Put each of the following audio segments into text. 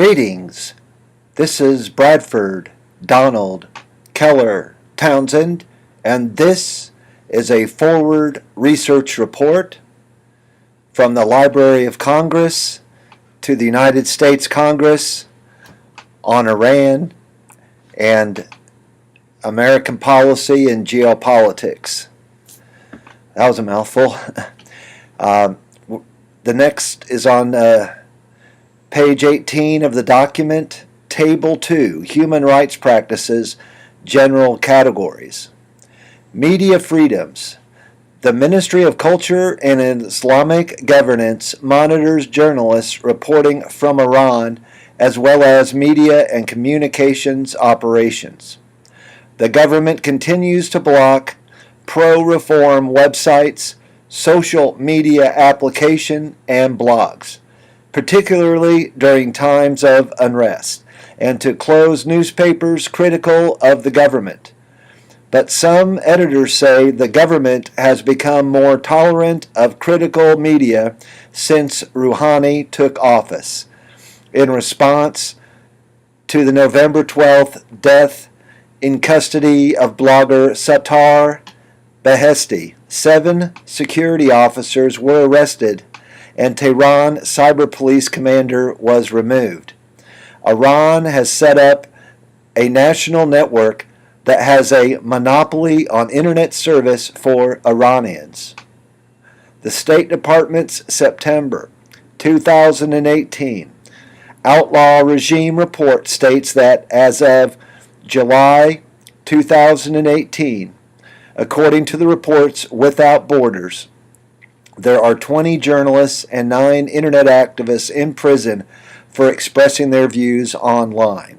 Greetings. This is Bradford Donald Keller Townsend, and this is a forward research report from the Library of Congress to the United States Congress on Iran and American policy and geopolitics. That was a mouthful. The next is on page 18 of the document, Table 2, Human Rights Practices, General Categories. Media freedoms. The Ministry of Culture and Islamic Governance monitors journalists reporting from Iran as well as media and communications operations. The government continues to block pro-reform websites, social media application, and blogs, particularly during times of unrest, and to close newspapers critical of the government. But some editors say the government has become more tolerant of critical media since Rouhani took office. In response to the November 12th death in custody of blogger Sattar Beheshti, 7 security officers were arrested and Tehran cyber police commander was removed. Iran has set up a national network that has a monopoly on internet service for Iranians. The State Department's September 2018 Outlaw Regime Report states that as of July 2018, according to the reports Without Borders, there are 20 journalists and 9 internet activists in prison for expressing their views online.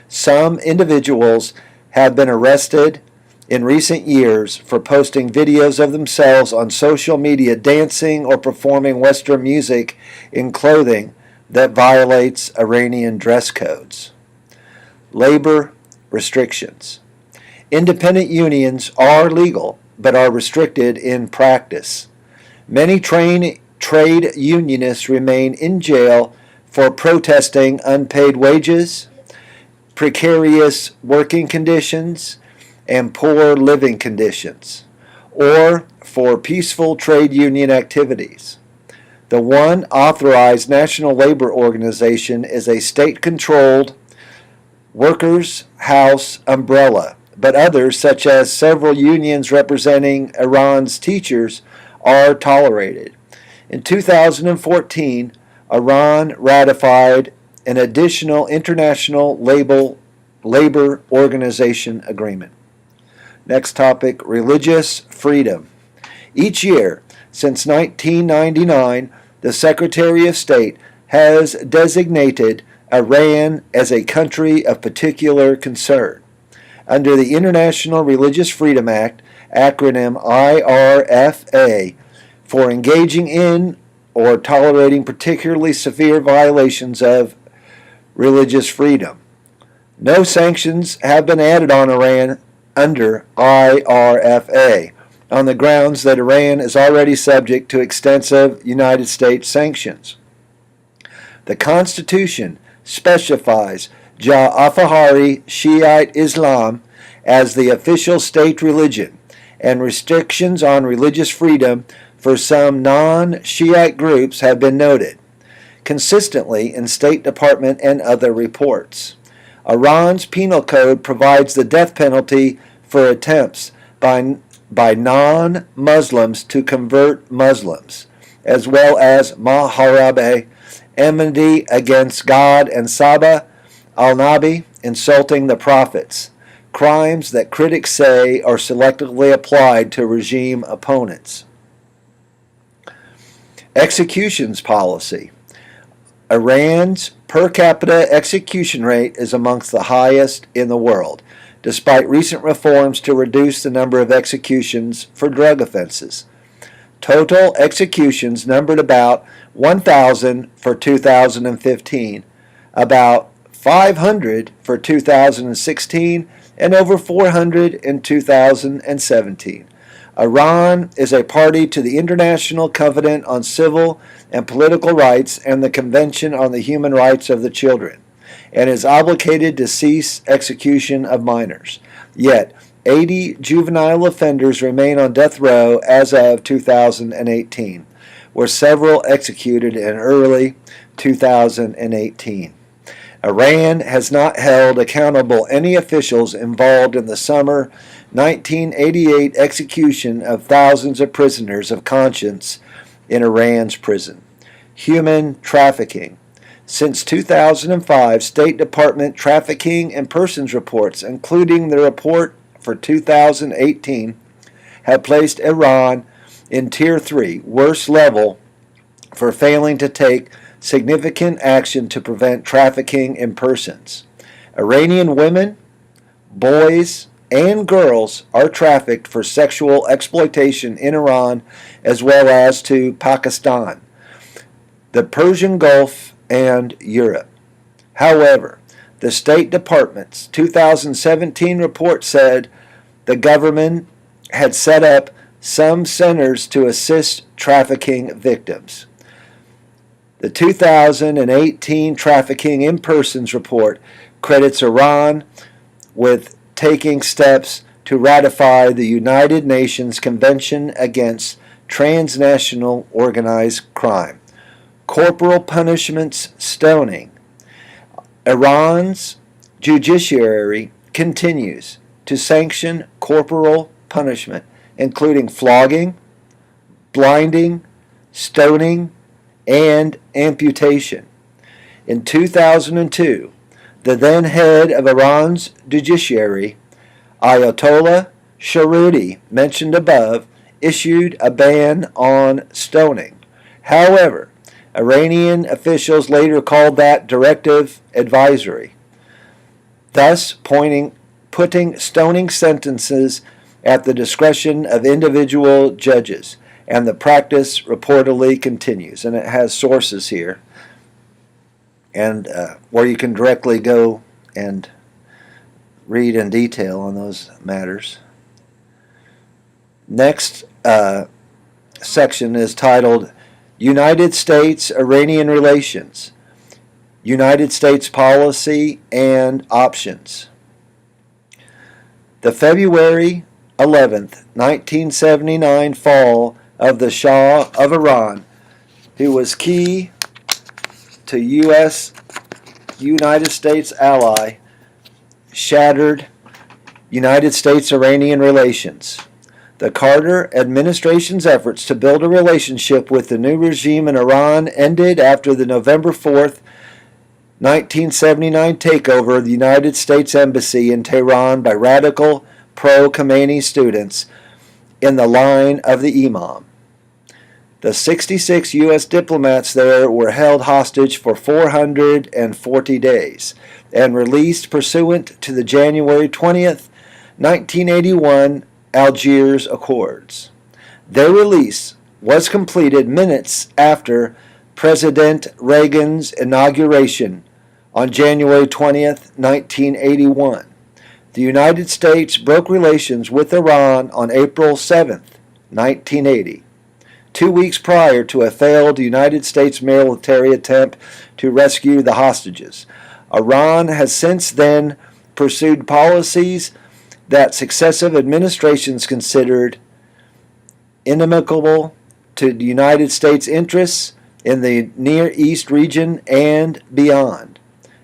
Some individuals have been arrested in recent years for posting videos of themselves on social media dancing or performing Western music in clothing that violates Iranian dress codes. Labor restrictions. Independent unions are legal but are restricted in practice. Many trade unionists remain in jail for protesting unpaid wages, precarious working conditions, and poor living conditions, or for peaceful trade union activities. The one authorized national labor organization is a state-controlled workers' house umbrella, but others, such as several unions representing Iran's teachers, are tolerated. In 2014, Iran ratified an additional international labor organization agreement. Next topic, religious freedom. Each year since 1999, the Secretary of State has designated Iran as a country of particular concern. Under the International Religious Freedom Act, acronym IRFA, for engaging in or tolerating particularly severe violations of religious freedom. No sanctions have been added on Iran under IRFA on the grounds that Iran is already subject to extensive United States sanctions. The Constitution specifies Ja'afari Shiite Islam as the official state religion, and restrictions on religious freedom for some non-Shiite groups have been noted consistently in State Department and other reports. Iran's penal code provides the death penalty for attempts by non-Muslims to convert Muslims, as well as Maharabe, enmity against God and Saba al-Nabi, insulting the prophets, crimes that critics say are selectively applied to regime opponents. Executions policy. Iran's per capita execution rate is amongst the highest in the world, despite recent reforms to reduce the number of executions for drug offenses. Total executions numbered about 1,000 for 2015, about 500 for 2016, and over 400 in 2017. Iran is a party to the International Covenant on Civil and Political Rights and the Convention on the Human Rights of the Children, and is obligated to cease execution of minors. Yet, 80 juvenile offenders remain on death row as of 2018, were several executed in early 2018. Iran has not held accountable any officials involved in the summer 1988 execution of thousands of prisoners of conscience in Iran's prison. Human trafficking. Since 2005, State Department trafficking and persons reports, including the report for 2018, have placed Iran in Tier 3, worst level, for failing to take significant action to prevent trafficking in persons. Iranian women, boys, and girls are trafficked for sexual exploitation in Iran as well as to Pakistan, the Persian Gulf, and Europe. However, the State Department's 2017 report said the government had set up some centers to assist trafficking victims. The 2018 Trafficking in Persons report credits Iran with taking steps to ratify the United Nations Convention Against Transnational Organized Crime. Corporal punishments, stoning. Iran's judiciary continues to sanction corporal punishment, including flogging, blinding, stoning, and amputation. In 2002, the then head of Iran's judiciary, Ayatollah Shahroudi, mentioned above, issued a ban on stoning. However, Iranian officials later called that directive advisory, thus putting stoning sentences at the discretion of individual judges, and the practice reportedly continues. And it has sources here, and where you can directly go and read in detail on those matters. Next section is titled United States-Iranian Relations, United States Policy and Options. The February 11th, 1979 fall of the Shah of Iran, who was key to United States ally, shattered United States-Iranian relations. The Carter administration's efforts to build a relationship with the new regime in Iran ended after the November 4th, 1979 takeover of the United States Embassy in Tehran by radical pro-Khomeini students in the line of the Imam. The 66 U.S. diplomats there were held hostage for 440 days and released pursuant to the January 20th, 1981 Algiers Accords. Their release was completed minutes after President Reagan's inauguration on January 20th, 1981. The United States broke relations with Iran on April 7th, 1980, 2 weeks prior to a failed United States military attempt to rescue the hostages. Iran has since then pursued policies that successive administrations considered inimical to the United States interests in the Near East region and beyond.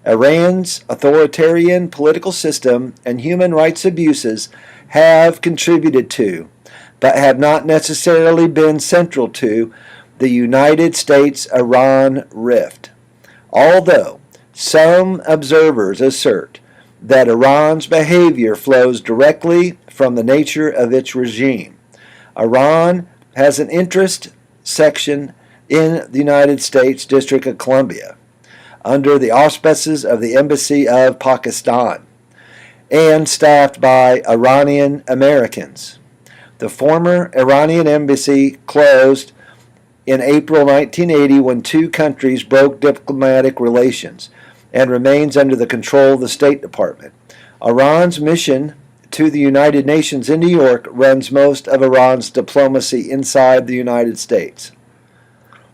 Iran's authoritarian political system and human rights abuses have contributed to, but have not necessarily been central to, the United States-Iran rift. Although some observers assert that Iran's behavior flows directly from the nature of its regime, Iran has an interest section in the United States District of Columbia under the auspices of the Embassy of Pakistan and staffed by Iranian Americans. The former Iranian embassy closed in April 1980 when two countries broke diplomatic relations and remains under the control of the State Department. Iran's mission to the United Nations in New York runs most of Iran's diplomacy inside the United States.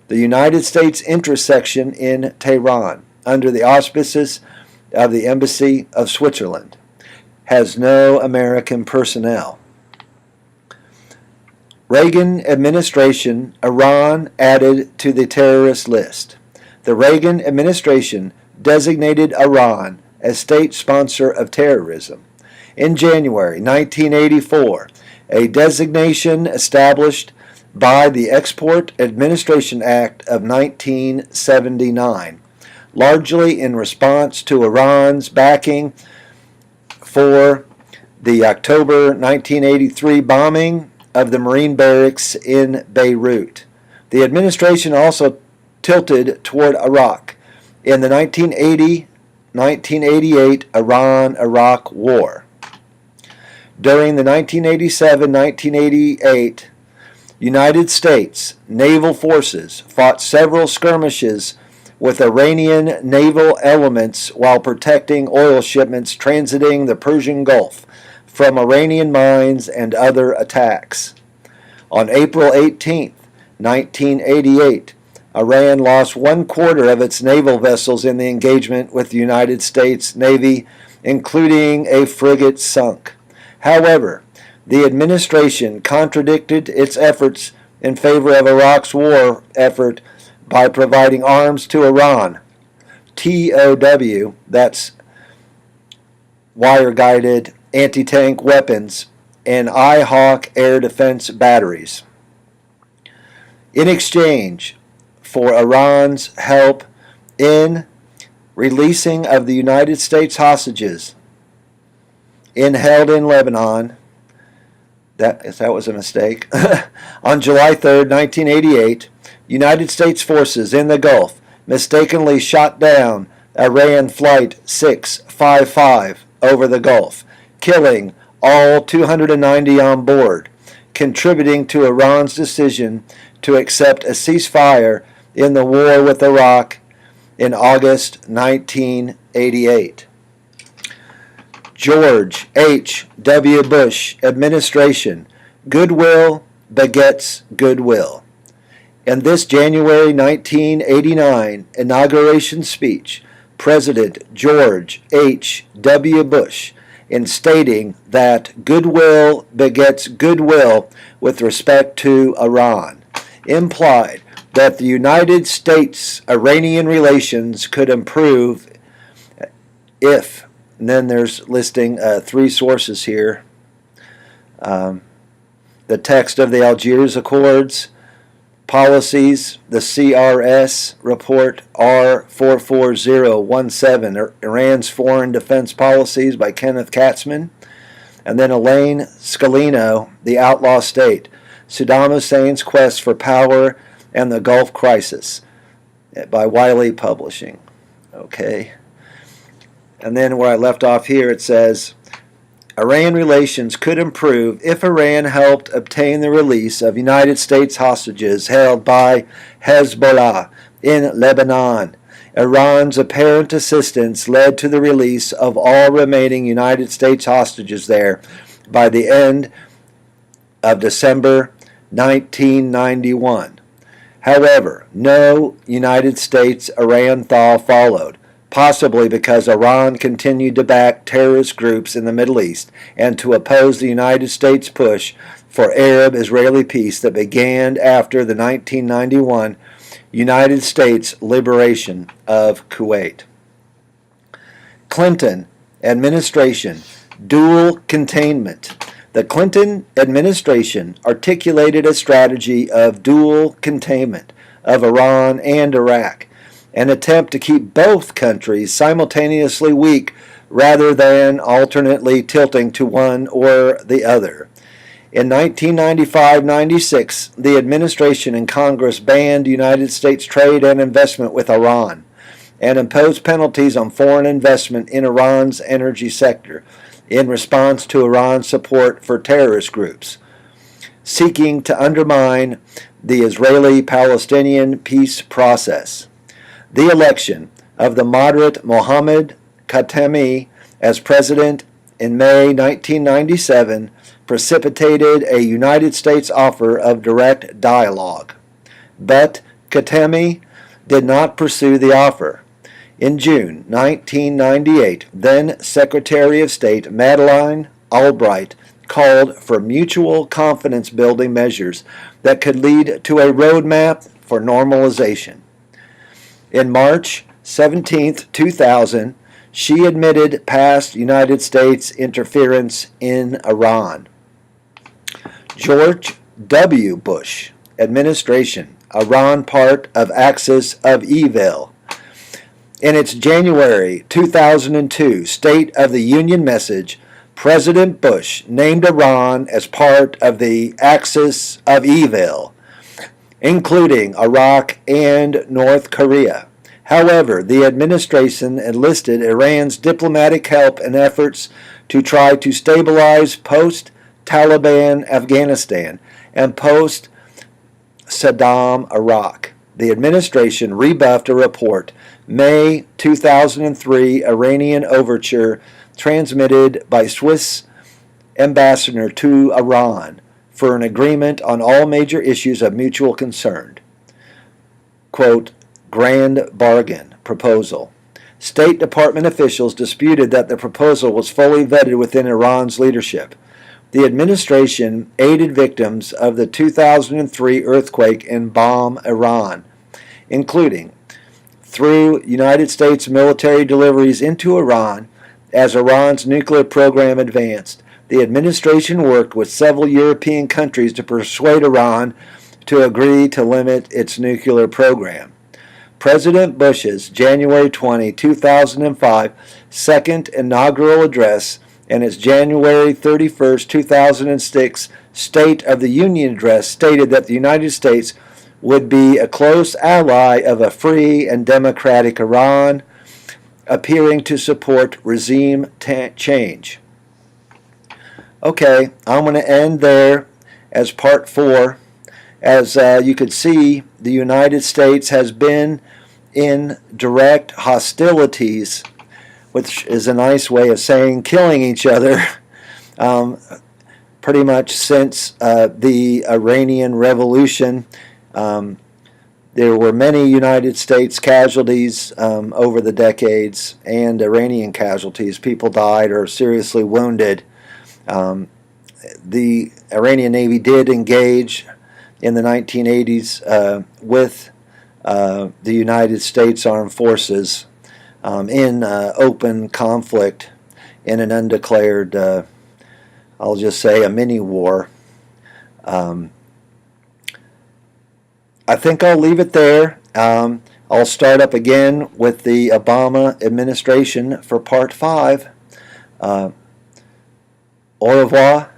The United States Interest Section in Tehran, under the auspices of the Embassy of Switzerland, has no American personnel. Reagan administration, Iran added to the terrorist list. The Reagan administration designated Iran as state sponsor of terrorism. In January 1984, a designation established by the Export Administration Act of 1979, largely in response to Iran's backing for the October 1983 bombing of the Marine barracks in Beirut. The administration also tilted toward Iraq in the 1980-1988 Iran-Iraq War. During the 1987-1988 United States naval forces fought several skirmishes with Iranian naval elements while protecting oil shipments transiting the Persian Gulf from Iranian mines and other attacks. On April 18, 1988, Iran lost 1/4 of its naval vessels in the engagement with the United States Navy, including a frigate sunk. However, the administration contradicted its efforts in favor of Iraq's war effort by providing arms to Iran, TOW, that's wire-guided anti-tank weapons, and IHawk air defense batteries. In exchange for Iran's help in releasing of the United States hostages held in Lebanon, that was a mistake. On July 3, 1988, United States forces in the Gulf mistakenly shot down Iran Flight 655 over the Gulf, killing all 290 on board, contributing to Iran's decision to accept a ceasefire in the war with Iraq in August 1988. George H.W. Bush administration, goodwill begets goodwill. In this January 1989 inauguration speech, President George H.W. Bush, in stating that goodwill begets goodwill with respect to Iran, implied that the United States-Iranian relations could improve if, and then there's listing 3 sources here, the text of the Algiers Accords, policies, the CRS report R44017, Iran's Foreign Defense Policies by Kenneth Katzman, and then Elaine Scalino, The Outlaw State, Saddam Hussein's Quest for Power and the Gulf Crisis by Wiley Publishing. Okay. And then where I left off here, it says, Iran relations could improve if Iran helped obtain the release of United States hostages held by Hezbollah in Lebanon. Iran's apparent assistance led to the release of all remaining United States hostages there by the end of December 1991. However, no United States-Iran thaw followed, possibly because Iran continued to back terrorist groups in the Middle East and to oppose the United States' push for Arab-Israeli peace that began after the 1991 United States liberation of Kuwait. Clinton administration, dual containment. The Clinton administration articulated a strategy of dual containment of Iran and Iraq, an attempt to keep both countries simultaneously weak rather than alternately tilting to one or the other. In 1995-96, the administration and Congress banned United States trade and investment with Iran and imposed penalties on foreign investment in Iran's energy sector in response to Iran's support for terrorist groups seeking to undermine the Israeli-Palestinian peace process. The election of the moderate Mohammad Khatami as president in May 1997 precipitated a United States offer of direct dialogue. But Khatami did not pursue the offer. In June 1998, then Secretary of State Madeleine Albright called for mutual confidence-building measures that could lead to a roadmap for normalization. In March 17, 2000, she admitted past United States interference in Iran. George W. Bush administration, Iran part of axis of evil. In its January 2002 State of the Union message, President Bush named Iran as part of the axis of evil, including Iraq and North Korea. However, the administration enlisted Iran's diplomatic help in efforts to try to stabilize post-Taliban Afghanistan and post-Saddam Iraq. The administration rebuffed a report, May 2003 Iranian overture transmitted by Swiss ambassador to Iran for an agreement on all major issues of mutual concern. Quote, grand bargain proposal. State Department officials disputed that the proposal was fully vetted within Iran's leadership. The administration aided victims of the 2003 earthquake and bomb Iran, including through United States military deliveries into Iran as Iran's nuclear program advanced. The administration worked with several European countries to persuade Iran to agree to limit its nuclear program. President Bush's January 20, 2005 second inaugural address and its January 31, 2006 State of the Union address stated that the United States would be a close ally of a free and democratic Iran, appearing to support regime change. Okay, I'm going to end there as part 4. As you could see, the United States has been in direct hostilities, which is a nice way of saying killing each other, pretty much since the Iranian Revolution. There were many United States casualties over the decades and Iranian casualties. People died or seriously wounded. The Iranian Navy did engage in the 1980s with the United States Armed Forces in open conflict in an undeclared, I'll just say, a mini-war. I think I'll leave it there. I'll start up again with the Obama administration for part 5. Au revoir.